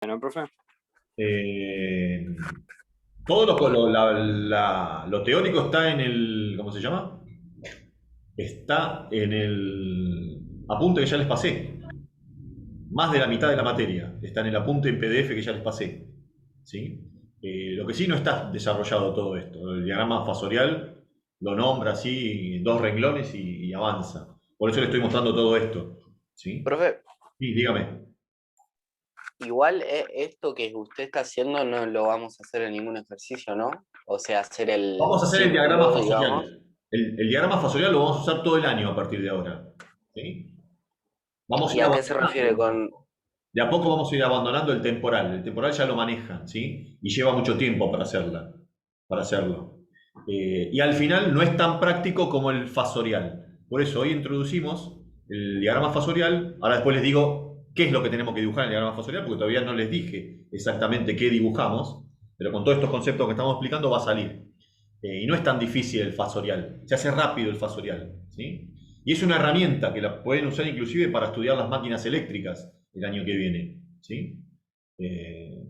Bueno, profe. Eh, todo lo teórico está en el, ¿cómo se llama? Está en el apunte que ya les pasé. Más de la mitad de la materia está en el apunte en PDF que ya les pasé. ¿Sí? Lo que sí no está desarrollado todo esto. El diagrama fasorial lo nombra así, dos renglones y avanza. Por eso le estoy mostrando todo esto. ¿Sí? Profe, Y dígame. igual esto que usted está haciendo no lo vamos a hacer en ningún ejercicio, ¿no? O sea, hacer el Vamos a hacer el diagrama círculo, digamos. fasorial. El diagrama fasorial lo vamos a usar todo el año a partir de ahora. ¿Sí? Vamos a ¿Y ir a qué se abandonando. refiere con...? De a poco vamos a ir abandonando el temporal. El temporal ya lo manejan, ¿sí? Y lleva mucho tiempo para hacerla, para hacerlo. Y al final no es tan práctico como el fasorial. Por eso hoy introducimos el diagrama fasorial. Ahora después les digo qué es lo que tenemos que dibujar en el diagrama fasorial, porque todavía no les dije exactamente qué dibujamos, pero con todos estos conceptos que estamos explicando va a salir. Y no es tan difícil el fasorial, se hace rápido el fasorial, ¿sí? Y es una herramienta que la pueden usar inclusive para estudiar las máquinas eléctricas el año que viene, ¿sí? Eh,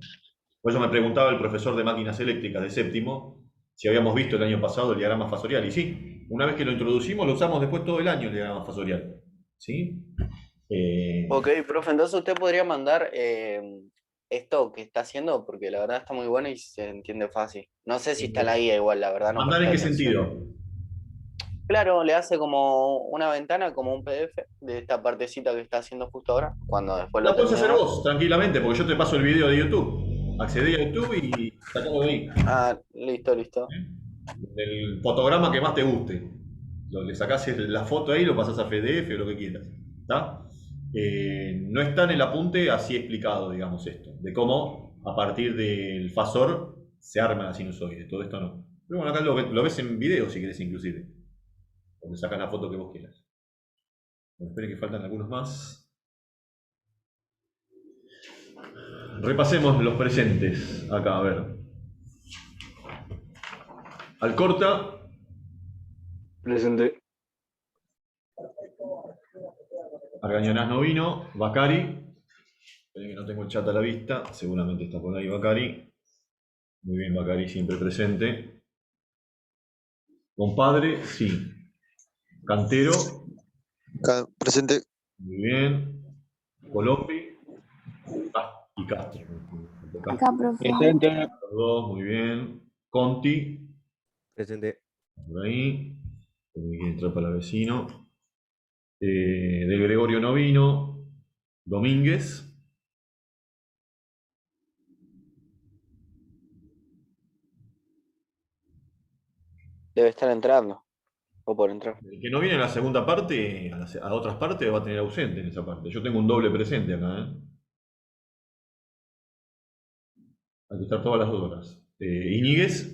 por eso me preguntaba el profesor de máquinas eléctricas de séptimo si habíamos visto el año pasado el diagrama fasorial. Y sí, una vez que lo introducimos, lo usamos después todo el año el diagrama fasorial, ¿sí? Eh, Ok, profe, entonces usted podría mandar esto que está haciendo, porque la verdad está muy bueno y se entiende fácil. No sé si está en la guía igual, la verdad no ¿Mandar en presté qué atención. sentido? Claro, le hace como una ventana, como un PDF de esta partecita que está haciendo justo ahora, cuando después lo La puedes hacer terminemos. vos, tranquilamente, porque yo te paso el video de YouTube. Accedí a YouTube y sacalo de ahí. Ah, listo, listo. Del fotograma que más te guste. Lo que sacás es la foto ahí, lo pasás a PDF o lo que quieras. ¿Está? No está en el apunte así explicado, digamos, esto, de cómo a partir del fasor se arma la sinusoide. Todo esto no. Pero bueno, acá lo ves en video si querés, inclusive. Donde sacas la foto que vos quieras. Bueno, esperen que faltan algunos más. Repasemos los presentes acá, a ver. Alcorta, Presente. Argañonás no vino, Bacari, esperen que no tengo el chat a la vista, seguramente está por ahí Bacari. Muy bien, Bacari siempre presente. Compadre, sí. Cantero, Presente. muy bien. Colombi y Castro. Acá, Castro, profe. Presente. los dos, muy bien. Conti, Presente. por ahí. Tiene que entrar para vecino. De Gregorio no vino. Domínguez. Debe estar entrando, o por entrar. El que no viene en la segunda parte, a otras partes, va a tener ausente en esa parte. Yo tengo un doble presente acá, ¿eh? Hay que estar todas las 2 horas. Iñiguez.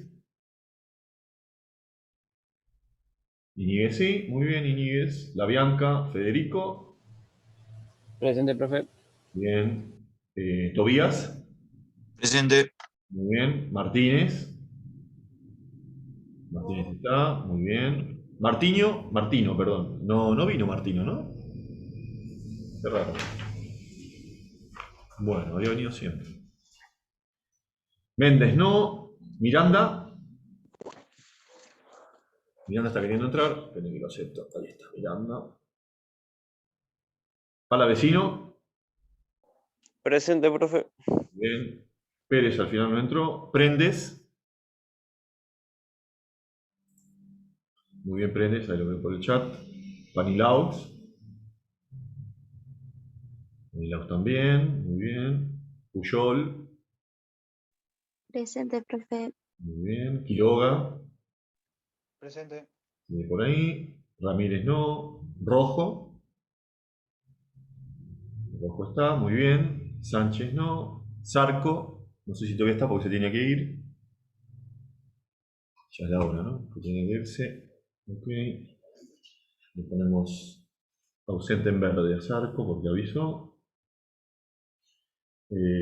Iñiguez sí, muy bien, Iñiguez. La Bianca, Federico. Presente, profe. Bien. Tobías. Presente. Muy bien. Martínez. Martínez está, muy bien. Martino, perdón. No, no vino Martino, ¿no? Qué raro. Bueno, había venido siempre. Méndez no. Miranda. Miranda está queriendo entrar. Esperen que lo acepto. Ahí está, Miranda. Palavecino. Presente, profe. Bien. Pérez al final no entró. Prendes. Muy bien, Prendes, ahí lo veo por el chat. Panilaus. Panilaus también, muy bien. Puyol, Presente, profe. muy bien. Quiroga, Presente. viene por ahí. Ramírez no. Rojo, Rojo está, muy bien. Sánchez no. Zarco, no sé si todavía está porque se tiene que ir. Ya es la hora, ¿no? Que tiene que irse. Ok. Le ponemos ausente en verde a Zarco porque avisó.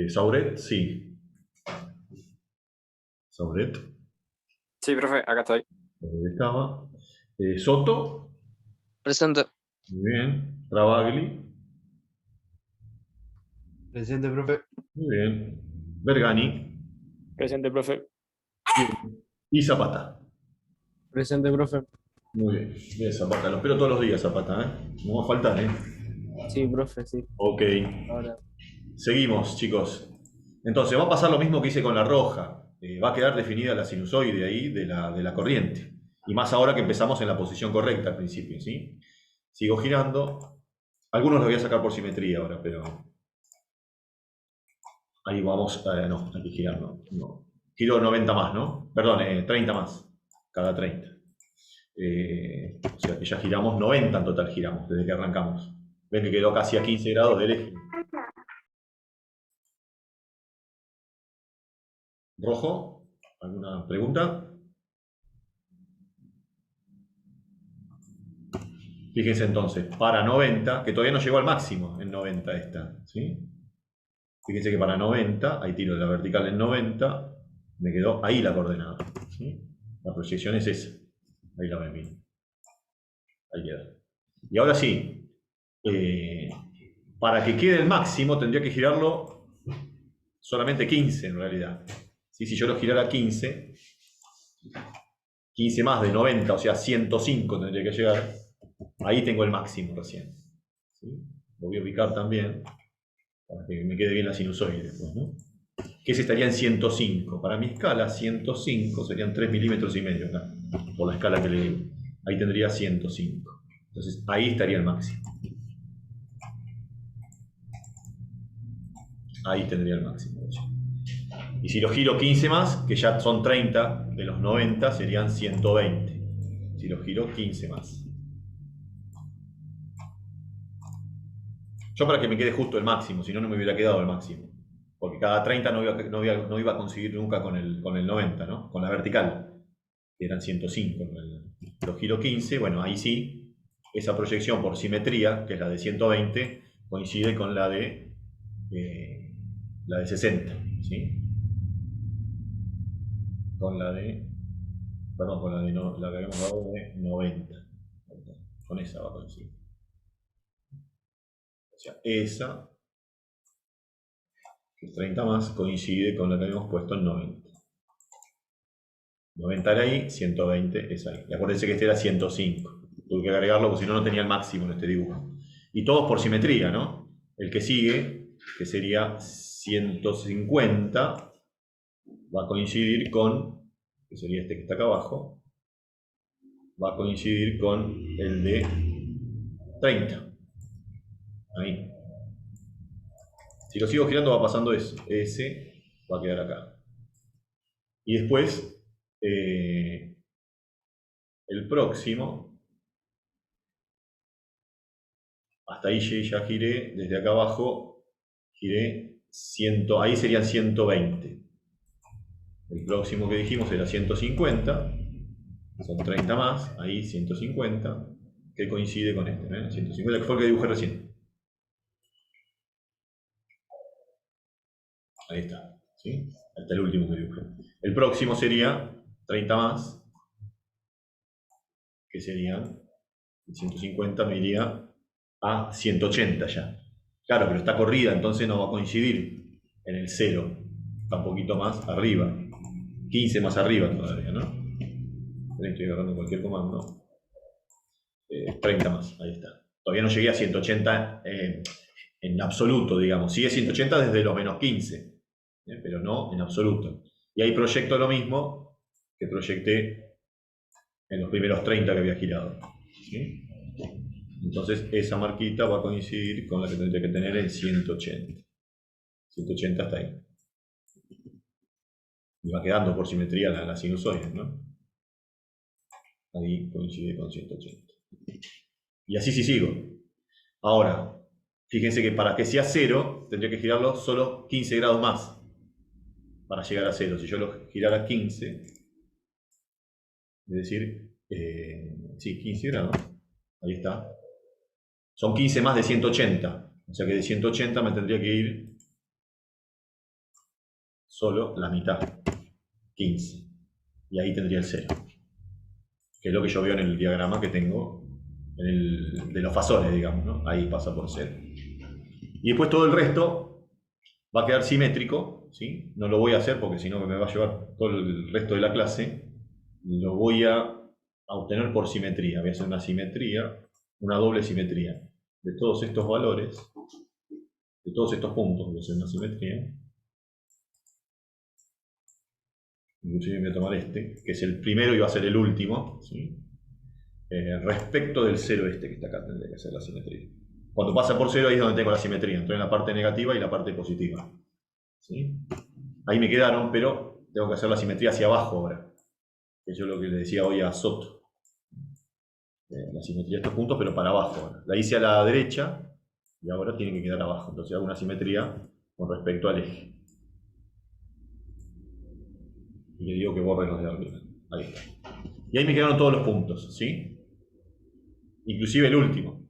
Sauret, sí. Sauret, Sí, profe, acá estoy. ahí estaba. Soto, Presente. muy bien. Travagli, Presente, profe. Muy bien. Bergani. Presente, profe. Y Zapata. Presente, profe. Muy bien. Bien, Zapata. Lo espero todos los días, Zapata, ¿eh? No va a faltar, ¿eh? Sí, profe, sí. Ok. Ahora. Seguimos, chicos. Entonces, va a pasar lo mismo que hice con la roja. Va a quedar definida la sinusoide ahí de la corriente. Y más ahora que empezamos en la posición correcta al principio, ¿sí? Sigo girando. Algunos los voy a sacar por simetría ahora, pero... Ahí vamos... no, hay que girar, no. Giro 90 más, ¿no? Perdón, 30 más. Cada 30. O sea que ya giramos 90 en total, giramos desde que arrancamos. Ven que quedó casi a 15 grados del eje. ¿Rojo? ¿Alguna pregunta? Fíjense entonces, para 90, que todavía no llegó al máximo en 90 esta, ¿sí? Fíjense que para 90, ahí tiro de la vertical en 90, me quedó ahí la coordenada, ¿sí? La proyección es esa. Ahí la ven bien. Ahí queda. Y ahora sí, para que quede el máximo tendría que girarlo solamente 15 en realidad. ¿Sí? Si yo lo girara 15, 15 más de 90, o sea 105 tendría que llegar. Ahí tengo el máximo recién. ¿Sí? Lo voy a ubicar también para que me quede bien la sinusoide después, ¿no? Que ese estaría en 105. Para mi escala, 105 serían 3 milímetros y medio acá, por la escala que le digo. Ahí tendría 105. Entonces ahí estaría el máximo. Ahí tendría el máximo. Y si lo giro 15 más, que ya son 30 de los 90, serían 120. Si lo giro 15 más. Yo para que me quede justo el máximo, si no, no me hubiera quedado el máximo. Porque cada 30 no iba a conseguir nunca con el 90, ¿no? Con la vertical, que eran 105 en realidad. Lo giro 15, bueno, ahí sí, esa proyección por simetría, que es la de 120, coincide con la de 60, ¿sí? Con la de, perdón, con la de la que habíamos dado de 90. Con esa va a coincidir. O sea, esa, que es 30 más, coincide con la que habíamos puesto en 90. 90 era ahí, 120 es ahí. Y acuérdense que este era 105. Tuve que agregarlo porque si no, no tenía el máximo en este dibujo. Y todos por simetría, ¿no? El que sigue, que sería 150, va a coincidir con, que sería este que está acá abajo, va a coincidir con el de 30. Ahí. Si lo sigo girando va pasando eso. Ese va a quedar acá. Y después, el próximo, hasta ahí ya giré, desde acá abajo, giré 100, ahí serían 120. El próximo que dijimos era 150, son 30 más, ahí 150, que coincide con este, 150, que fue el que dibujé recién. Ahí está, ¿sí? Hasta el último que dibujé. El próximo sería 30 más, que serían 150, me iría a 180 ya. Claro, pero está corrida, entonces no va a coincidir en el 0. Está un poquito más arriba. 15 más arriba todavía, ¿no? Estoy agarrando cualquier comando. 30 más, ahí está. Todavía no llegué a 180 en absoluto, digamos. Sigue 180 desde los menos 15, pero no en absoluto. Y ahí proyecto lo mismo que proyecté en los primeros 30 que había girado. ¿Sí? Entonces esa marquita va a coincidir con la que tendría que tener en 180. 180 está ahí. Y va quedando por simetría la sinusoide, ¿no? Ahí coincide con 180. Y así sí sigo. Ahora, fíjense que para que sea 0, tendría que girarlo solo 15 grados más para llegar a 0. Si yo lo girara 15, es decir, sí, 15 grados, ahí está. Son 15 más de 180, o sea que de 180 me tendría que ir solo la mitad, 15. Y ahí tendría el 0, que es lo que yo veo en el diagrama que tengo de los fasones, digamos, ¿no? Ahí pasa por 0. Y después todo el resto va a quedar simétrico, ¿sí? No lo voy a hacer porque si no me va a llevar todo el resto de la clase. Lo voy a obtener por simetría. Voy a hacer una simetría, una doble simetría de todos estos valores, de todos estos puntos. Voy a hacer una simetría. Inclusive voy a tomar este, que es el primero y va a ser el último, ¿sí? Respecto del cero este que está acá, tendría que hacer la simetría. Cuando pasa por cero ahí es donde tengo la simetría, estoy en la parte negativa y la parte positiva, ¿sí? Ahí me quedaron, pero tengo que hacer la simetría hacia abajo ahora, que yo lo que le decía hoy a Soto. La simetría de estos puntos, pero para abajo ahora. La hice a la derecha y ahora tiene que quedar abajo, entonces hago una simetría con respecto al eje. Y le digo que borre los de arriba. Ahí está. Y ahí me quedaron todos los puntos, ¿sí? Inclusive el último.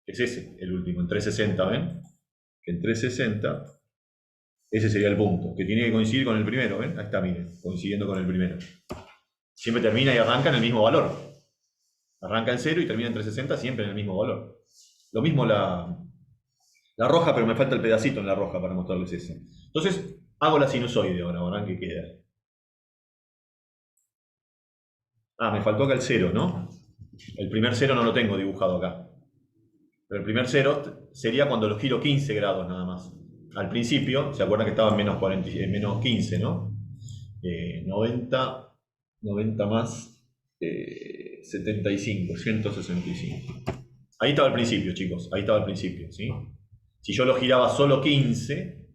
Es ese, el último, en 360, ¿ven? Que en 360, ese sería el punto, que tiene que coincidir con el primero, ¿ven? Ahí está, miren, coincidiendo con el primero. Siempre termina y arranca en el mismo valor. Arranca en 0 y termina en 360 siempre en el mismo valor. Lo mismo la roja, pero me falta el pedacito en la roja para mostrarles eso. Entonces, hago la sinusoide ahora, verán que queda. Ah, me faltó acá el 0, ¿no? El primer 0 no lo tengo dibujado acá. Pero el primer 0 sería cuando lo giro 15 grados nada más. Al principio, ¿se acuerdan que estaba en menos, 40, menos 15, ¿no? 90 más 75, 165. Ahí estaba el principio, chicos. Ahí estaba el principio, ¿sí? Si yo lo giraba solo 15,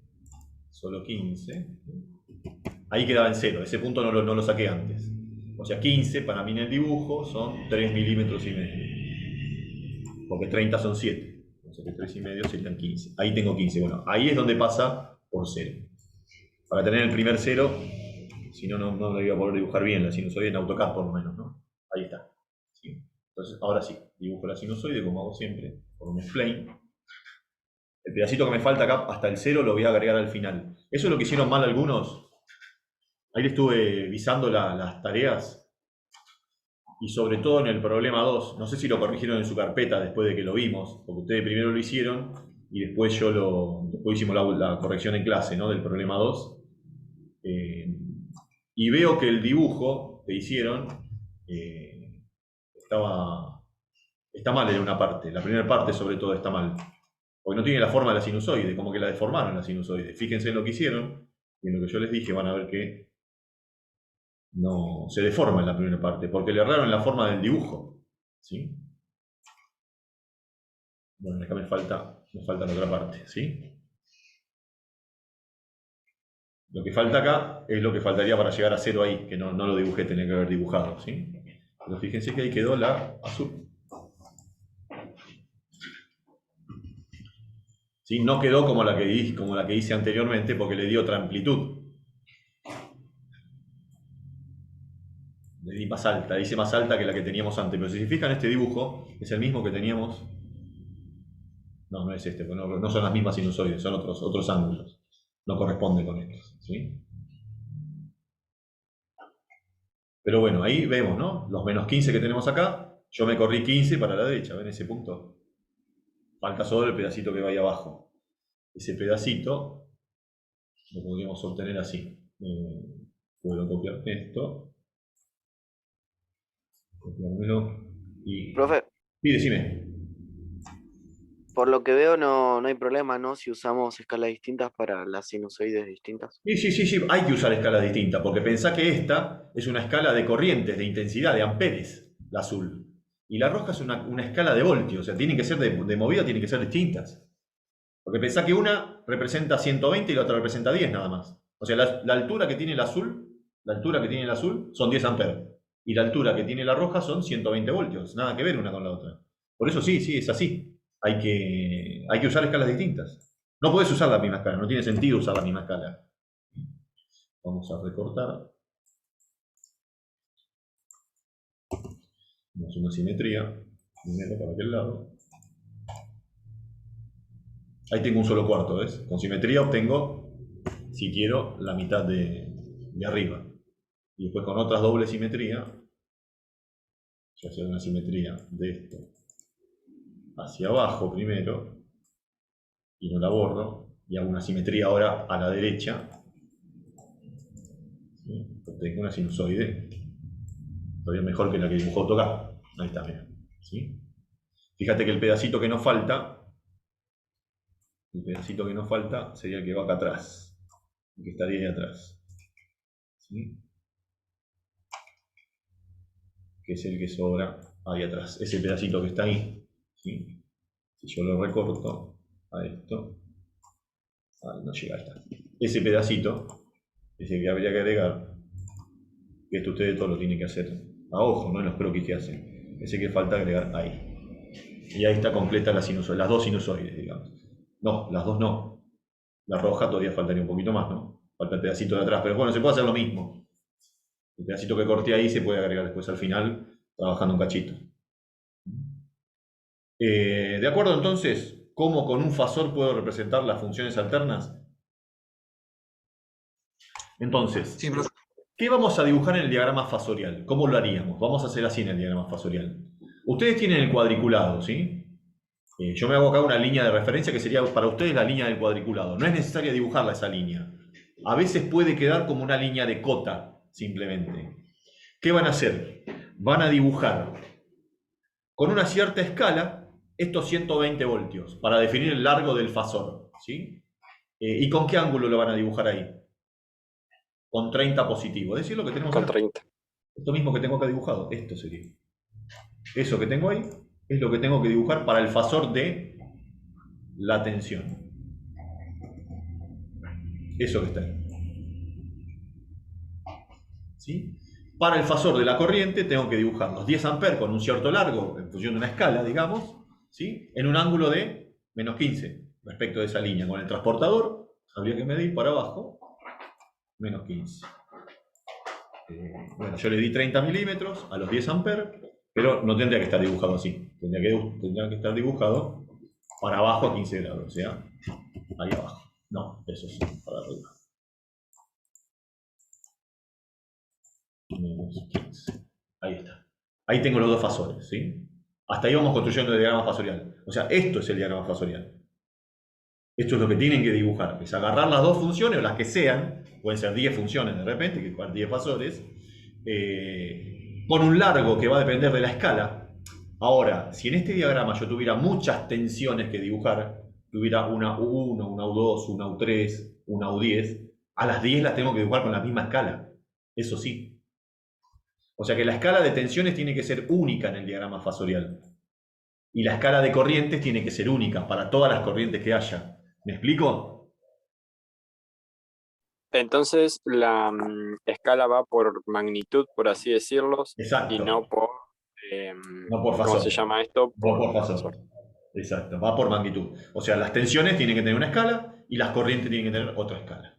ahí quedaba en 0. Ese punto no lo saqué antes. O sea, 15 para mí en el dibujo son 3 milímetros y medio. Porque 30 son 7. Entonces 3,5 serían 15. Ahí tengo 15. Bueno, ahí es donde pasa por 0. Para tener el primer 0, si no, no lo iba a poder dibujar bien la sinusoide en AutoCAD por lo menos, ¿no? Ahí está. ¿Sí? Entonces, ahora sí, dibujo la sinusoide como hago siempre, por un spline. El pedacito que me falta acá, hasta el 0, lo voy a agregar al final. Eso es lo que hicieron mal algunos. Ahí le estuve visando las tareas. Y sobre todo en el problema 2, no sé si lo corrigieron en su carpeta después de que lo vimos, porque ustedes primero lo hicieron y después después hicimos la corrección en clase, ¿no? Del problema 2. Y veo que el dibujo que hicieron está mal en una parte, la primera parte sobre todo está mal, porque no tiene la forma de la sinusoide, como que la deformaron la sinusoide. Fíjense en lo que hicieron y en lo que yo les dije, van a ver que no se deforma en la primera parte, porque le erraron la forma del dibujo, ¿sí? Bueno, acá me falta la otra parte, ¿sí? Lo que falta acá es lo que faltaría para llegar a 0 ahí, que no lo dibujé, tenía que haber dibujado, ¿sí? Pero fíjense que ahí quedó la azul. ¿Sí? No quedó como la que hice anteriormente porque le di otra amplitud. Le di más alta, la hice más alta que la que teníamos antes. Pero si se fijan, este dibujo es el mismo que teníamos. No es este, porque no son las mismas sinusoides, son otros ángulos. No corresponde con estos, ¿sí? Pero bueno, ahí vemos, ¿no? Los menos 15 que tenemos acá, yo me corrí 15 para la derecha, ¿ven ese punto? Falta solo el pedacito que va ahí abajo. Ese pedacito lo podríamos obtener así. Puedo copiar esto, copiármelo y... Profe, Sí, decime. por lo que veo no hay problema, ¿no? Si usamos escalas distintas para las sinusoides distintas. Sí, hay que usar escalas distintas, porque pensá que esta es una escala de corrientes, de intensidad, de amperes, la azul. Y la roja es una escala de voltios, o sea, tienen que ser de movida, tienen que ser distintas. Porque pensá que una representa 120 y la otra representa 10 nada más. O sea, la altura que tiene el azul, son 10 amperes. Y la altura que tiene la roja son 120 voltios. Nada que ver una con la otra. Por eso sí, es así. Hay que usar escalas distintas. No puedes usar la misma escala, no tiene sentido usar la misma escala. Vamos a recortar. Hacemos una simetría. Primero para aquel lado. Ahí tengo un solo cuarto, ¿ves? Con simetría obtengo, si quiero, la mitad de arriba. Y después con otras doble simetría, yo hacer una simetría de esto hacia abajo primero, y no la borro, y hago una simetría ahora a la derecha. ¿Sí? Tengo una sinusoide, todavía mejor que la que dibujó AutoCAD. Ahí está, mira. ¿Sí? Fíjate que el pedacito que nos falta, sería el que va acá atrás, el que estaría ahí atrás. ¿Sí? Que es el que sobra ahí atrás, ese pedacito que está ahí. ¿Sí? Si yo lo recorto a esto, ahí no llega, ahí está. Ese pedacito es el que habría que agregar, que esto ustedes todo lo tienen que hacer a ojo, no en los croquis que hacen. Ese que falta agregar ahí. Y ahí está completa la sinusoide, las dos sinusoides, digamos. No, las dos no. La roja todavía faltaría un poquito más, ¿no? Falta el pedacito de atrás, pero bueno, se puede hacer lo mismo. El pedacito que corté ahí se puede agregar después al final, trabajando un cachito. ¿De acuerdo entonces? ¿Cómo con un fasor puedo representar las funciones alternas? Entonces, Sí, profe. ¿qué vamos a dibujar en el diagrama fasorial? ¿Cómo lo haríamos? Vamos a hacer así en el diagrama fasorial. Ustedes tienen el cuadriculado, ¿sí? Yo me hago acá una línea de referencia que sería para ustedes la línea del cuadriculado. No es necesario dibujarla esa línea. A veces puede quedar como una línea de cota, simplemente. ¿Qué van a hacer? Van a dibujar con una cierta escala estos 120 voltios para definir el largo del fasor, ¿sí? ¿Y con qué ángulo lo van a dibujar ahí? Con 30 positivo. Es decir, lo que tenemos Con acá. 30. Esto mismo que tengo acá dibujado, esto sería. Eso que tengo ahí es lo que tengo que dibujar para el fasor de la tensión. Eso que está ahí. ¿Sí? Para el fasor de la corriente tengo que dibujar los 10 amperes con un cierto largo, en función de una escala, digamos, ¿sí? En un ángulo de menos 15 respecto de esa línea. Con el transportador habría que medir para abajo menos 15. Bueno, yo le di 30 milímetros a los 10 amperes, pero no tendría que estar dibujado así. Tendría que estar dibujado para abajo a 15 grados, o sea, ahí abajo. No, eso sí, para arriba. Menos 15. Ahí está. Ahí tengo los dos fasores, ¿sí? Hasta ahí vamos construyendo el diagrama fasorial. O sea, esto es el diagrama fasorial. Esto es lo que tienen que dibujar. Es agarrar las dos funciones, o las que sean, pueden ser 10 funciones de repente, que son 10 fasores, con un largo que va a depender de la escala. Ahora, si en este diagrama yo tuviera muchas tensiones que dibujar, tuviera una U1, una U2, una U3, una U10, a las 10 las tengo que dibujar con la misma escala. Eso sí. O sea que la escala de tensiones tiene que ser única en el diagrama fasorial. Y la escala de corrientes tiene que ser única para todas las corrientes que haya. ¿Me explico? Entonces la escala va por magnitud, por así decirlo, Exacto. y no por, No por ¿cómo fasor. se llama esto? No por fasor. Exacto, va por magnitud. O sea, las tensiones tienen que tener una escala y las corrientes tienen que tener otra escala.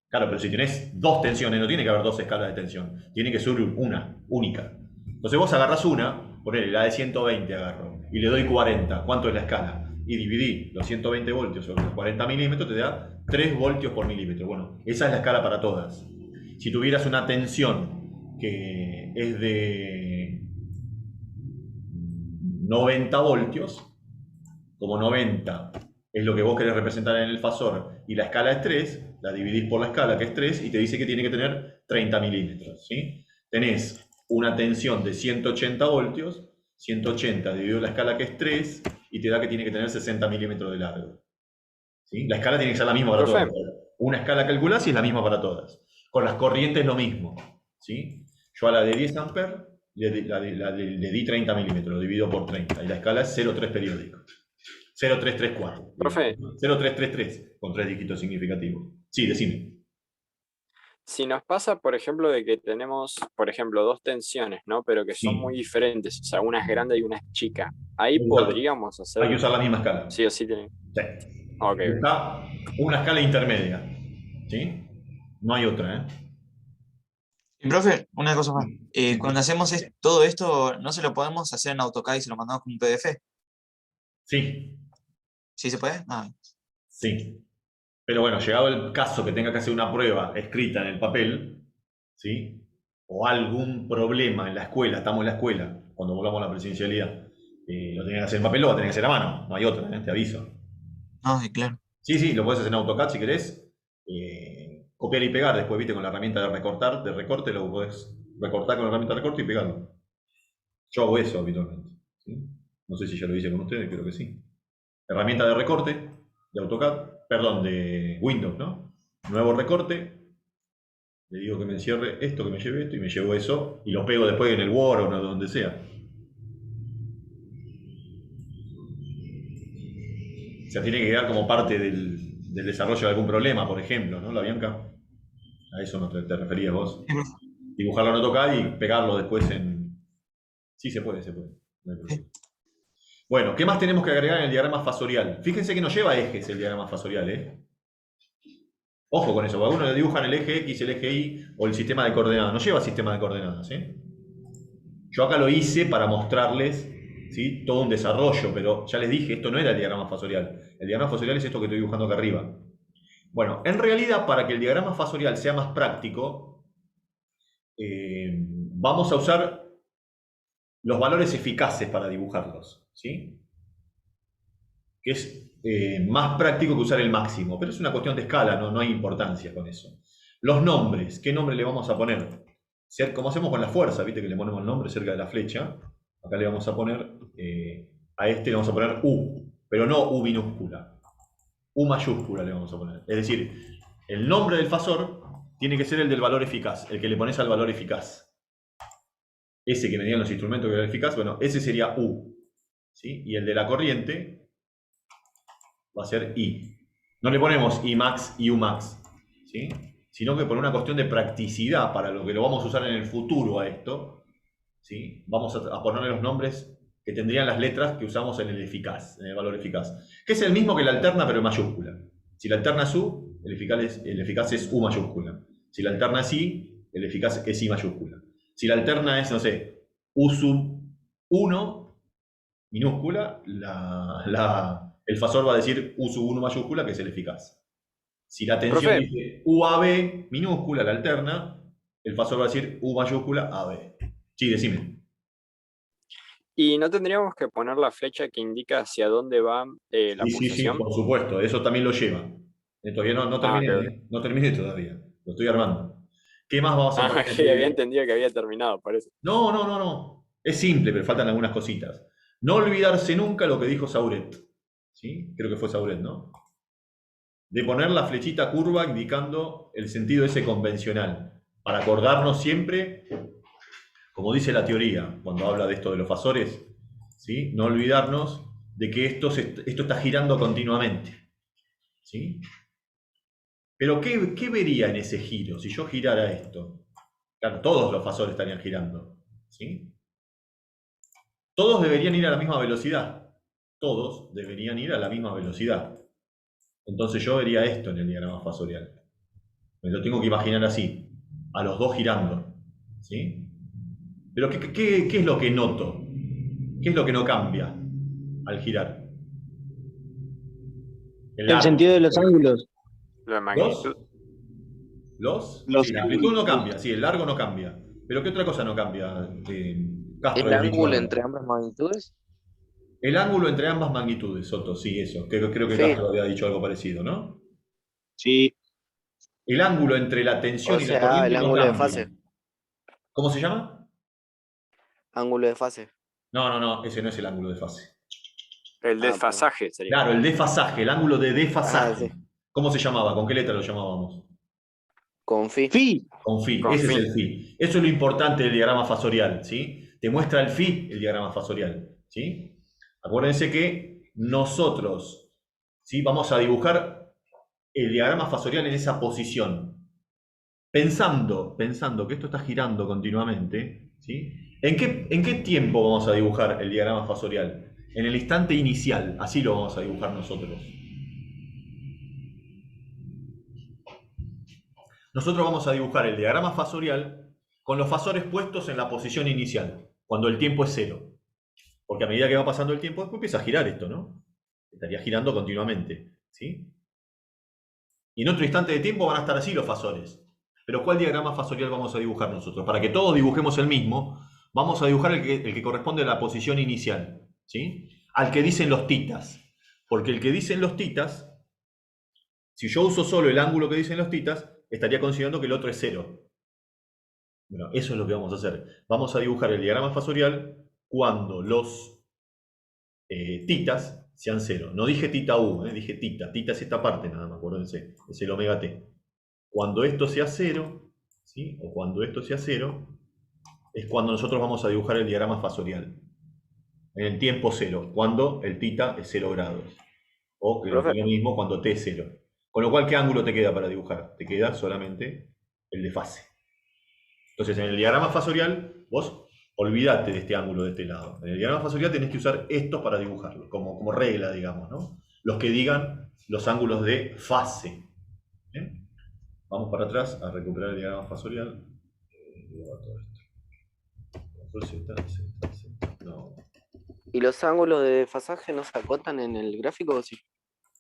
Claro, pero si tenés dos tensiones, no tiene que haber dos escalas de tensión. Tiene que ser una, única. Entonces vos agarrás una, ponele la de 120 agarro, y le doy 40. ¿Cuánto es la escala? Y dividí los 120 voltios sobre los 40 milímetros, te da 3 voltios por milímetro. Bueno, esa es la escala para todas. Si tuvieras una tensión que es de 90 voltios, como 90 es lo que vos querés representar en el fasor y la escala es 3, la dividís por la escala que es 3 y te dice que tiene que tener 30 milímetros. ¿Sí? Tenés una tensión de 180 voltios, 180 dividido la escala que es 3 y te da que tiene que tener 60 milímetros de largo. ¿Sí? La escala tiene que ser la misma para todas. Una escala calculás y es la misma para todas. Con las corrientes lo mismo. ¿Sí? Yo a la de 10 amperes le di 30 milímetros, lo divido por 30 y la escala es 0,3 periódico. 0,334. Profe. 0,333 con 3 dígitos significativos. Sí, decime. Si nos pasa, por ejemplo, de que tenemos, por ejemplo, dos tensiones, ¿no? Pero que son Sí. muy diferentes, o sea, una es grande y una es chica. Ahí Hay que usar- podríamos hacer. Hay que usar la misma escala. Sí o sí tiene. Sí. Ok. Busca una escala intermedia. ¿Sí? No hay otra, ¿eh? Y, profe, una cosa más. Cuando hacemos todo esto, ¿no se lo podemos hacer en AutoCAD y se lo mandamos como un PDF? Sí, ¿Sí se puede? Ah, sí. Pero bueno, llegado el caso que tenga que hacer una prueba escrita en el papel, ¿sí? O algún problema en la escuela, estamos en la escuela, cuando volvamos a la presencialidad, lo tenés que hacer en papel, lo va a tener que hacer a mano, no hay otra, ¿eh? Te aviso. No, sí, claro. Sí, lo puedes hacer en AutoCAD si querés. Copiar y pegar después, viste, con la herramienta de recortar, de recorte, lo podés recortar con la herramienta de recorte y pegarlo. Yo hago eso habitualmente. ¿Sí? No sé si ya lo hice con ustedes, creo que sí. Herramienta de recorte de AutoCAD, perdón, de Windows, ¿no? Nuevo recorte. Le digo que me encierre esto, que me lleve esto, y me llevo eso, y lo pego después en el Word o donde sea. O sea, tiene que quedar como parte del desarrollo de algún problema, por ejemplo, ¿no, la Bianca? A eso no te referías vos. Sí, profe. Dibujarlo en AutoCAD y pegarlo después en... Sí, se puede. No hay problema. Bueno, ¿qué más tenemos que agregar en el diagrama fasorial? Fíjense que no lleva ejes el diagrama fasorial, ¿eh? Ojo con eso, porque algunos le dibujan el eje X, el eje Y o el sistema de coordenadas. No lleva sistema de coordenadas, ¿eh? Yo acá lo hice para mostrarles, ¿sí?, todo un desarrollo, pero ya les dije, esto no era el diagrama fasorial. El diagrama fasorial es esto que estoy dibujando acá arriba. Bueno, en realidad, para que el diagrama fasorial sea más práctico, vamos a usar los valores eficaces para dibujarlos, ¿sí? Que es más práctico que usar el máximo, pero es una cuestión de escala, no hay importancia con eso. Los nombres, ¿qué nombre le vamos a poner? Como hacemos con la fuerza, ¿viste? Que le ponemos el nombre cerca de la flecha. Acá le vamos a poner, a este le vamos a poner U, pero no U minúscula. U mayúscula le vamos a poner. Es decir, el nombre del fasor tiene que ser el del valor eficaz, el que le pones al valor eficaz. Ese que venían los instrumentos que era eficaz, bueno, ese sería U, ¿sí? Y el de la corriente va a ser I. No le ponemos I max y U max, ¿sí?, sino que por una cuestión de practicidad, para lo que lo vamos a usar en el futuro a esto, ¿sí?, vamos a ponerle los nombres que tendrían las letras que usamos en el eficaz, en el valor eficaz, que es el mismo que la alterna pero en mayúscula. Si la alterna es U, el eficaz es U mayúscula. Si la alterna es I, el eficaz es I mayúscula. Si la alterna es, no sé, U sub 1 minúscula, el fasor va a decir U sub 1 mayúscula, que es el eficaz. Si la tensión Profe. dice UAB minúscula, la alterna, el fasor va a decir U mayúscula AB. Sí, decime. ¿Y no tendríamos que poner la flecha que indica hacia dónde va la Sí, pulsación? por supuesto, eso también lo lleva. Todavía no terminé, ok. ¿eh? No terminé todavía, lo estoy armando. ¿Qué más vamos a poner? Que había entendido que había terminado, por eso. No. Es simple, pero faltan algunas cositas. No olvidarse nunca lo que dijo Sauret. ¿Sí? Creo que fue Sauret, ¿no? De poner la flechita curva indicando el sentido ese convencional. Para acordarnos siempre, como dice la teoría, cuando habla de esto de los fasores, ¿sí?, no olvidarnos de que esto está girando continuamente, ¿sí? Pero ¿qué vería en ese giro si yo girara esto? Claro, todos los fasores estarían girando, ¿sí? Todos deberían ir a la misma velocidad. Todos deberían ir a la misma velocidad. Entonces yo vería esto en el diagrama fasorial. Me lo tengo que imaginar así, a los dos girando, ¿sí? Pero ¿qué es lo que noto? ¿Qué es lo que no cambia al girar? El sentido de los ángulos. La magnitud. ¿Los? Los Sí, la amplitud no cambia, sí, el largo no cambia. ¿Pero qué otra cosa no cambia, Castro? ¿El el dicho ángulo ahora? entre ambas magnitudes? El ángulo entre ambas magnitudes, Soto, sí, eso. Creo que Sí. Castro había dicho algo parecido, ¿no? Sí, El ángulo entre la tensión O y la sea, corriente el no ángulo de cambia. fase. ¿Cómo se llama? Ángulo de fase. No, ese no es el ángulo de fase. El perdón. desfasaje sería. Claro, el desfasaje, el ángulo de desfasaje. sí. ¿Cómo se llamaba? ¿Con qué letra lo llamábamos? Con phi. Phi. Con phi, Con ese phi. es el phi. Eso es lo importante del diagrama fasorial, ¿sí? Te muestra el phi, el diagrama fasorial, ¿sí? Acuérdense que nosotros, ¿sí?, vamos a dibujar el diagrama fasorial en esa posición. Pensando que esto está girando continuamente, ¿sí? ¿En qué tiempo vamos a dibujar el diagrama fasorial? En el instante inicial, así lo vamos a dibujar nosotros. Nosotros vamos a dibujar el diagrama fasorial con los fasores puestos en la posición inicial, cuando el tiempo es 0. Porque a medida que va pasando el tiempo, después empieza a girar esto, ¿no? Estaría girando continuamente, ¿sí? Y en otro instante de tiempo van a estar así los fasores. Pero ¿cuál diagrama fasorial vamos a dibujar nosotros? Para que todos dibujemos el mismo, vamos a dibujar el que corresponde a la posición inicial, ¿sí? Al que dicen los titas. Porque el que dicen los titas, si yo uso solo el ángulo que dicen los titas, estaría considerando que el otro es 0. Bueno, eso es lo que vamos a hacer. Vamos a dibujar el diagrama fasorial cuando los titas sean 0. No dije tita U, dije tita. Tita es esta parte nada más, acuérdense. Es el omega t. Cuando esto sea 0, ¿sí? O cuando esto sea 0, es cuando nosotros vamos a dibujar el diagrama fasorial. En el tiempo 0, cuando el tita es 0 grados. O que es lo mismo cuando t es 0. Con lo cual, ¿qué ángulo te queda para dibujar? Te queda solamente el de fase. Entonces, en el diagrama fasorial, vos olvidate de este ángulo de este lado. En el diagrama fasorial tenés que usar estos para dibujarlo, como regla, digamos, ¿no? Los que digan los ángulos de fase. ¿Bien? Vamos para atrás a recuperar el diagrama fasorial. No. ¿Y los ángulos de desfasaje no se acotan en el gráfico o sí?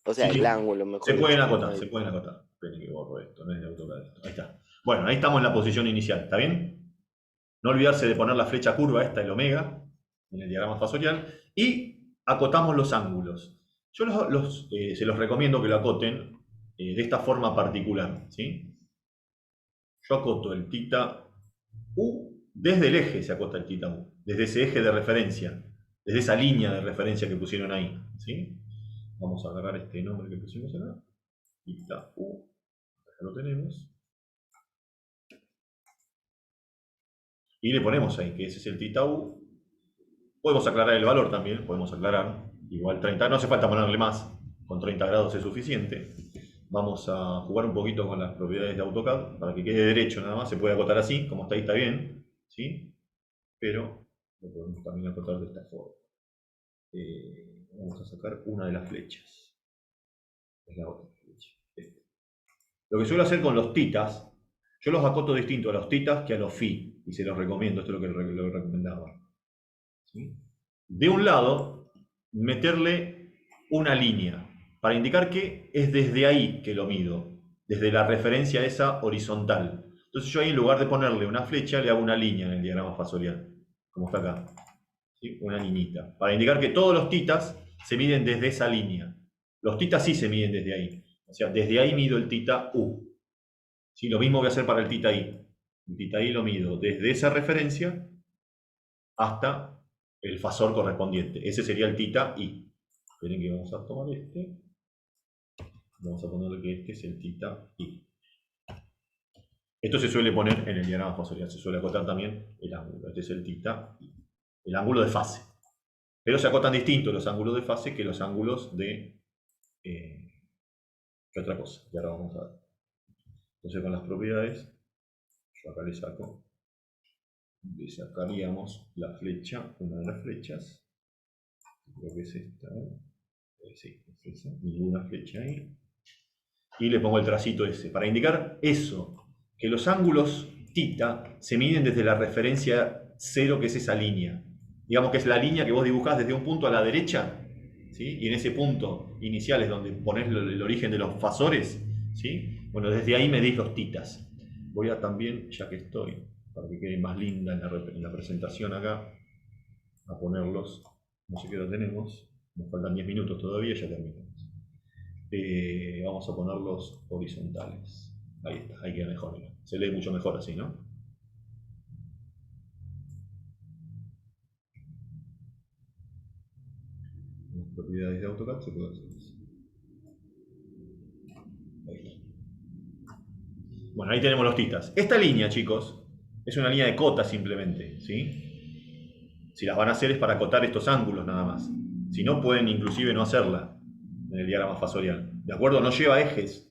O sea, Sí, el ángulo mejor. se pueden dicho. acotar, se pueden acotar. Esperen que borro esto, no es de AutoCAD esto. Ahí está. Bueno, ahí estamos en la posición inicial, ¿está bien? No olvidarse de poner la flecha curva, esta, el omega, en el diagrama fasorial, y acotamos los ángulos. Yo se los recomiendo que lo acoten de esta forma particular, ¿sí? Yo acoto el tita U, desde el eje se acota el tita U, desde ese eje de referencia, desde esa línea de referencia que pusieron ahí, ¿sí? Vamos a agarrar este nombre que pusimos acá, tita U, acá lo tenemos. Y le ponemos ahí, que ese es el tita U. Podemos aclarar el valor también, podemos aclarar. Igual 30, no hace falta ponerle más, con 30 grados es suficiente. Vamos a jugar un poquito con las propiedades de AutoCAD, para que quede derecho nada más. Se puede acotar así, como está ahí está bien, ¿sí? Pero lo podemos también acotar de esta forma. Vamos a sacar una de las flechas. Es la otra flecha. Lo que suelo hacer con los titas, yo los acoto distinto a los titas que a los phi, y se los recomiendo, esto es lo que lo recomendaba. ¿Sí? De un lado, meterle una línea, para indicar que es desde ahí que lo mido, desde la referencia esa horizontal. Entonces yo ahí en lugar de ponerle una flecha, le hago una línea en el diagrama fasorial, como está acá. ¿Sí? Una niñita, para indicar que todos los titas se miden desde esa línea. Los titas sí se miden desde ahí. O sea, desde ahí mido el tita U. ¿Sí? Lo mismo voy a hacer para el tita I. El tita I lo mido desde esa referencia hasta el fasor correspondiente. Ese sería el tita I. Esperen que vamos a tomar este. Vamos a ponerle que este es el tita I. Esto se suele poner en el diagrama fasorial. Se suele acotar también el ángulo. Este es el tita I. El ángulo de fase. Pero se acotan distintos los ángulos de fase que los ángulos de... ¿qué otra cosa? Y ahora vamos a ver. Entonces con las propiedades, yo acá le sacaríamos la flecha, una de las flechas. Creo que es esta. Sí, es esa. Ninguna flecha ahí. Y le pongo el tracito ese, para indicar eso, que los ángulos tita se miden desde la referencia 0, que es esa línea. Digamos que es la línea que vos dibujás desde un punto a la derecha, ¿sí? Y en ese punto inicial es donde ponés el origen de los fasores, ¿sí? Bueno, desde ahí medís los titas. Voy a también, ya que estoy, para que quede más linda en la presentación acá, a ponerlos, no sé qué hora tenemos, nos faltan 10 minutos todavía, ya terminamos. Vamos a ponerlos horizontales. Ahí está, ahí queda mejor. Mira. Se lee mucho mejor así, ¿no? Las propiedades de AutoCAD se pueden hacer así. Ahí está. Bueno, ahí tenemos los titas. Esta línea, chicos, es una línea de cota simplemente, ¿sí? Si las van a hacer es para acotar estos ángulos nada más. Si no, pueden inclusive no hacerla en el diagrama fasorial. ¿De acuerdo? No lleva ejes.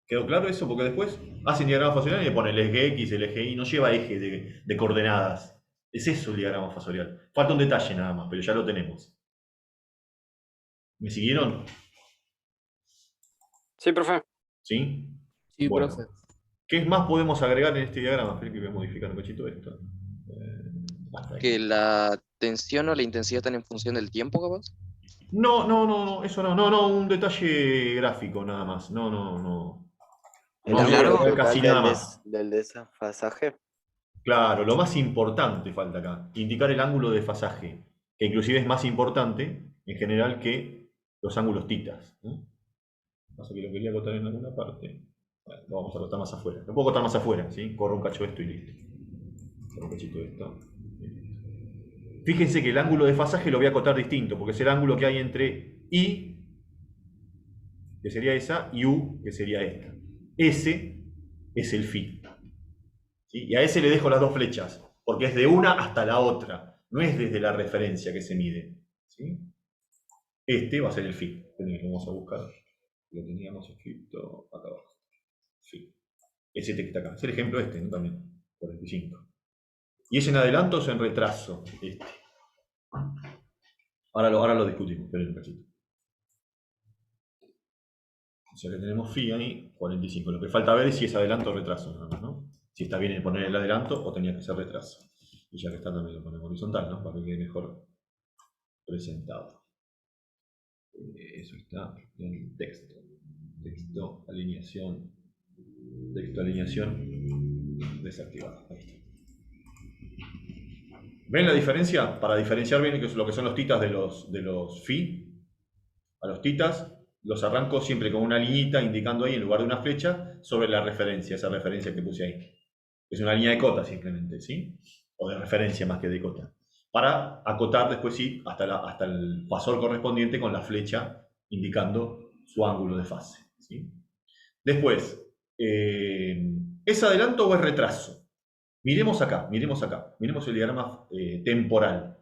¿Quedó claro eso? Porque después hacen diagrama fasorial y le ponen el eje X, el eje Y, no lleva eje de coordenadas. Es eso el diagrama fasorial. Falta un detalle nada más, pero ya lo tenemos. ¿Me siguieron? Sí, profe. ¿Sí? Sí, Bueno. profe. ¿Qué más podemos agregar en este diagrama? Esperen que voy a modificar un cachito esto. Hasta ahí. Que la tensión o la intensidad están en función del tiempo, capaz. No, eso no, un detalle gráfico nada más. No. El No, ángulo claro, total casi nada más. del desfasaje. Claro, lo más importante falta acá, indicar el ángulo de desfasaje, que inclusive es más importante en general que los ángulos titas, ¿no? Pasa que lo quería acotar en alguna parte. Bueno, lo vamos a acotar más afuera. Lo puedo acotar más afuera, ¿sí? Corro un cacho de esto y listo. Corro un cachito de esto. Fíjense que el ángulo de fasaje lo voy a acotar distinto, porque es el ángulo que hay entre I, que sería esa, y U, que sería esta. Ese es el phi. ¿Sí? Y a ese le dejo las dos flechas, porque es de una hasta la otra, no es desde la referencia que se mide. ¿Sí? Este va a ser el phi. Lo vamos a buscar. Lo teníamos escrito acá abajo. Phi. Es este que está acá. Es el ejemplo este, ¿no? También. 45. ¿Y es en adelanto o es en retraso? Este. Ahora lo discutimos, esperen un cachito. O sea que tenemos phi ahí, 45. Lo que falta ver es si es adelanto o retraso, nada más, ¿no? Si está bien poner el adelanto o tenía que ser retraso. Y ya que está también lo ponemos horizontal, ¿no? Para que quede mejor presentado. Eso está en texto. Texto, alineación. Texto, alineación. Desactivado. Ahí está. ¿Ven la diferencia? Para diferenciar bien lo que son los titas de los phi, a los titas los arranco siempre con una liñita indicando ahí en lugar de una flecha sobre la referencia, esa referencia que puse ahí. Es una línea de cota simplemente, ¿sí? O de referencia más que de cota. Para acotar después sí hasta el fasor correspondiente con la flecha indicando su ángulo de fase, ¿sí? Después, ¿es adelanto o es retraso? Miremos acá, miremos el diagrama temporal.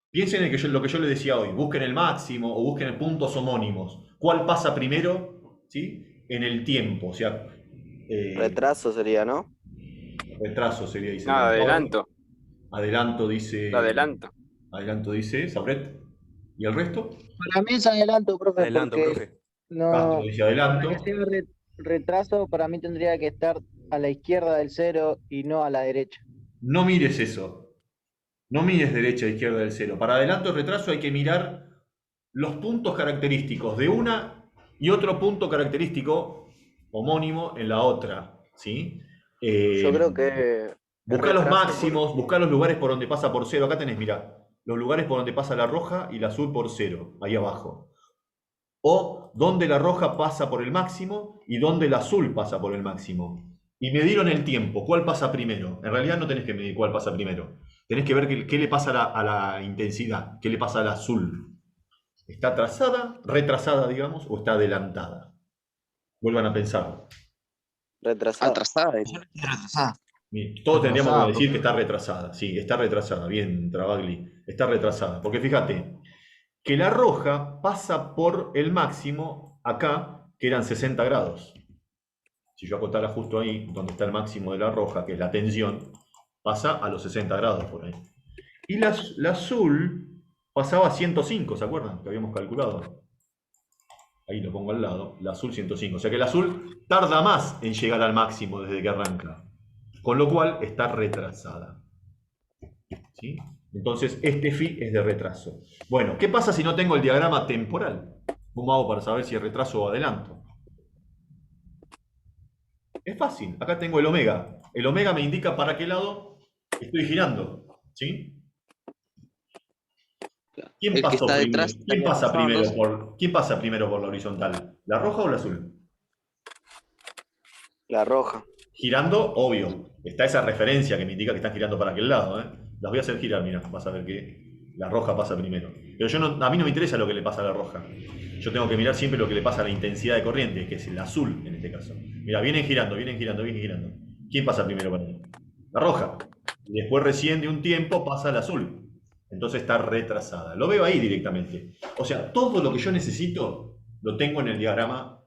Piensen en lo que yo les decía hoy, busquen el máximo o busquen puntos homónimos. ¿Cuál pasa primero? ¿Sí? En el tiempo, o sea... Retraso sería, ¿no? Retraso sería, dice. No, adelanto. Adelanto dice... Adelanto. Adelanto dice Sabret. ¿Y el resto? Para mí es adelanto, profe, Adelanto, porque profe. Castro no, dice adelanto. para que sea retraso, para mí tendría que estar a la izquierda del cero y no a la derecha. No mires eso. No mires derecha e izquierda del cero. Para adelanto y retraso hay que mirar los puntos característicos de una y otro punto característico homónimo en la otra, ¿sí? Yo creo que Buscar los retraso máximos, buscar los lugares por donde pasa por cero. Acá tenés, mirá, los lugares por donde pasa la roja y la azul por cero, ahí abajo. O donde la roja pasa por el máximo y donde la azul pasa por el máximo. Y medieron el tiempo, ¿cuál pasa primero? En realidad no tenés que medir cuál pasa primero. Tenés que ver qué le pasa a la intensidad, qué le pasa al azul. ¿Está atrasada, retrasada, digamos, o está adelantada? Vuelvan a pensarlo. retrasado. Atrasada. Yo le dije retrasada. Todos tendríamos que Retrasada, decir que está retrasada. Sí, está retrasada. Bien, Travagli. Está retrasada. Porque fíjate, que la roja pasa por el máximo acá, que eran 60 grados. Si yo acotara justo ahí, donde está el máximo de la roja, que es la tensión, pasa a los 60 grados por ahí. Y la azul pasaba a 105, ¿se acuerdan? Que habíamos calculado. Ahí lo pongo al lado, la azul 105. O sea que el azul tarda más en llegar al máximo desde que arranca. Con lo cual está retrasada. ¿Sí? Entonces este phi es de retraso. Bueno, ¿qué pasa si no tengo el diagrama temporal? ¿Cómo hago para saber si es retraso o adelanto? Es fácil, acá tengo el omega. El omega me indica para qué lado estoy girando. ¿Sí? ¿Quién El que está detrás ¿Quién pasa también. primero ¿Quién pasa primero por la horizontal? ¿La roja o la azul? La roja. Girando, obvio. Está esa referencia que me indica que están girando para aquel lado. Las voy a hacer girar, mira, vas a ver que la roja pasa primero. Pero a mí no me interesa lo que le pasa a la roja. Yo tengo que mirar siempre lo que le pasa a la intensidad de corriente, que es el azul en este caso. Mira, vienen girando. ¿Quién pasa primero para mí? La roja. Y después recién de un tiempo pasa el azul. Entonces está retrasada. Lo veo ahí directamente. O sea, todo lo que yo necesito lo tengo en el diagrama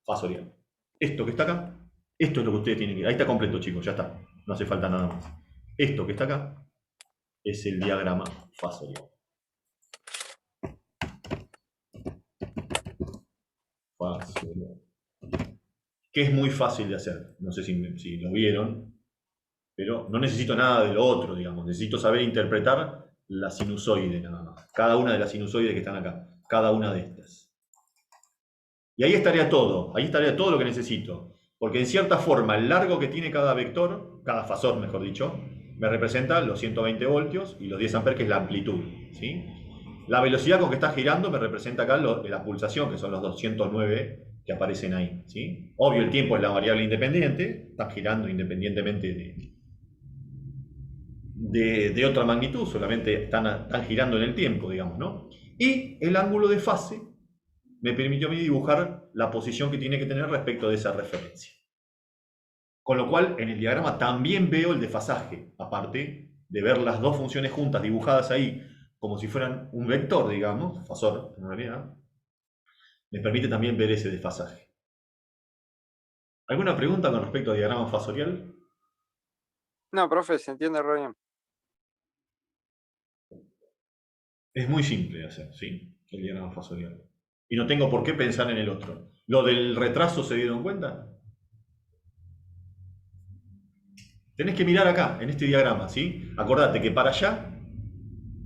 fasorial. Esto que está acá, esto es lo que ustedes tienen que... Ahí está completo, chicos, ya está. No hace falta nada más. Esto que está acá es el diagrama fasorial. Fasorial. Que es muy fácil de hacer. No sé si lo vieron, pero no necesito nada de lo otro, digamos. Necesito saber interpretar la sinusoide nada más. Cada una de las sinusoides que están acá. Cada una de estas. Y ahí estaría todo. Ahí estaría todo lo que necesito. Porque en cierta forma el largo que tiene cada vector, cada fasor mejor dicho, me representa los 120 voltios y los 10 amperes, que es la amplitud, ¿sí? La velocidad con que está girando me representa acá la pulsación, que son los 209 que aparecen ahí, ¿sí? Obvio, el tiempo es la variable independiente, está girando independientemente de otra magnitud, solamente están girando en el tiempo, digamos, ¿no? Y el ángulo de fase me permitió a mí dibujar la posición que tiene que tener respecto de esa referencia. Con lo cual, en el diagrama también veo el desfasaje, aparte de ver las dos funciones juntas dibujadas ahí como si fueran un vector, digamos, fasor en realidad, me permite también ver ese desfasaje. ¿Alguna pregunta con respecto al diagrama fasorial? No, profe, se entiende re bien. Es muy simple de hacer, sí, el diagrama fasorial. Y no tengo por qué pensar en el otro. ¿Lo del retraso se dieron cuenta? Tenés que mirar acá, en este diagrama, ¿sí? Acordate que para allá,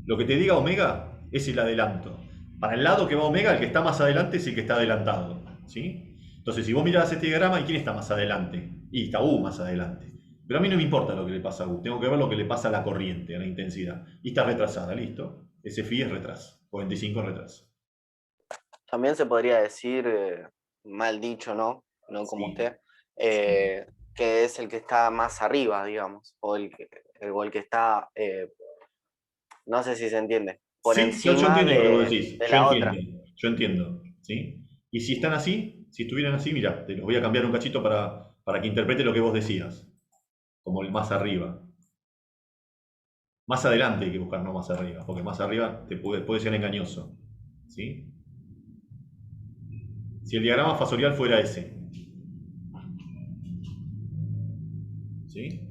lo que te diga omega es el adelanto. Para el lado que va omega, el que está más adelante es el que está adelantado, ¿sí? Entonces, si vos mirás este diagrama, ¿y quién está más adelante? Y está U más adelante. Pero a mí no me importa lo que le pasa a U, tengo que ver lo que le pasa a la corriente, a la intensidad. Y está retrasada, ¿listo? Ese phi es retraso, 45 es retraso. También se podría decir, mal dicho, ¿no? No como Sí. usted, que es el que está más arriba, digamos, o el que está, no sé si se entiende, por Sí, yo encima entiendo lo que vos decís, de yo la otra. entiendo, yo entiendo, ¿sí? Y si están así, si estuvieran así, mira, te los voy a cambiar un cachito para que interprete lo que vos decías, como el más arriba. Más adelante hay que buscar, no más arriba, porque más arriba te puede ser engañoso, ¿sí? Si el diagrama fasorial fuera ese, ¿sí?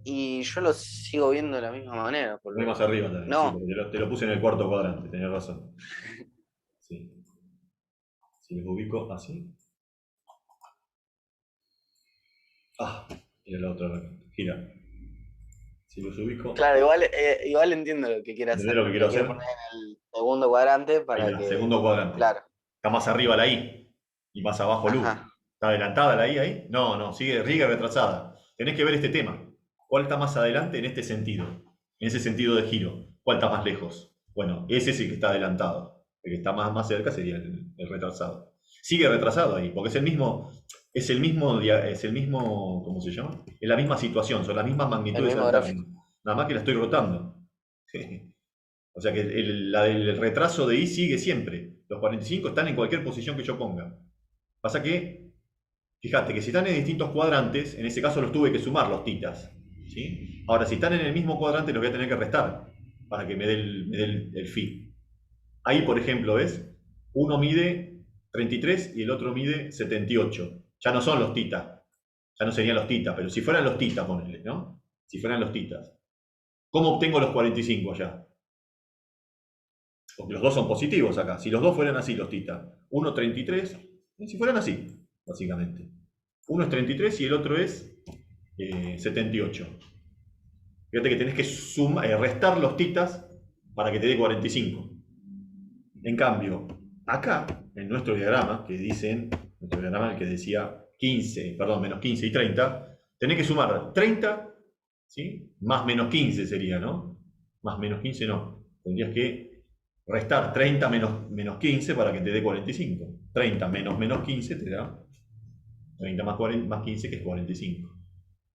Y yo lo sigo viendo de la misma manera. Voy más arriba también, No. sí, porque te lo puse en el cuarto cuadrante, tenías razón. Sí. Si los ubico así. Ah, mira la otra, gira. Si los ubico. Claro, igual entiendo lo que quiere hacer. ¿Entendés lo que quiero hacer? Poner en el segundo cuadrante Ahí para está, que. segundo cuadrante. Claro. Está más arriba la I y más abajo el U. Ajá. ¿Está adelantada la I ahí? No, sigue retrasada. Tenés que ver este tema. ¿Cuál está más adelante en este sentido? En ese sentido de giro. ¿Cuál está más lejos? Bueno, ese es el que está adelantado. El que está más cerca sería el retrasado. Sigue retrasado ahí, porque es el mismo, ¿cómo se llama? Es la misma situación, son las mismas magnitudes. El mismo gráfico. Nada más que la estoy rotando. O sea que la del retraso de I sigue siempre. Los 45 están en cualquier posición que yo ponga. Pasa que, fíjate que si están en distintos cuadrantes, en ese caso los tuve que sumar los titas, ¿sí? Ahora, si están en el mismo cuadrante, los voy a tener que restar para que me dé el phi. Ahí, por ejemplo, ¿ves? Uno mide 33 y el otro mide 78. Ya no son los titas. Ya no serían los titas, pero si fueran los titas, ponele, ¿no? Si fueran los titas. ¿Cómo obtengo los 45 ya? Porque los dos son positivos acá. Si los dos fueran así, los titas. Uno 33, si fueran así, básicamente. Uno es 33 y el otro es 78. Fíjate que tenés que restar los titas para que te dé 45. En cambio, acá, en nuestro diagrama, nuestro diagrama el que decía 15, perdón, menos 15 y 30, tenés que sumar 30, ¿sí? Más menos 15 sería, ¿no? Más menos 15 no. Tendrías que restar 30 menos 15 para que te dé 45. 30 menos 15 te da 30 más 15, que es 45.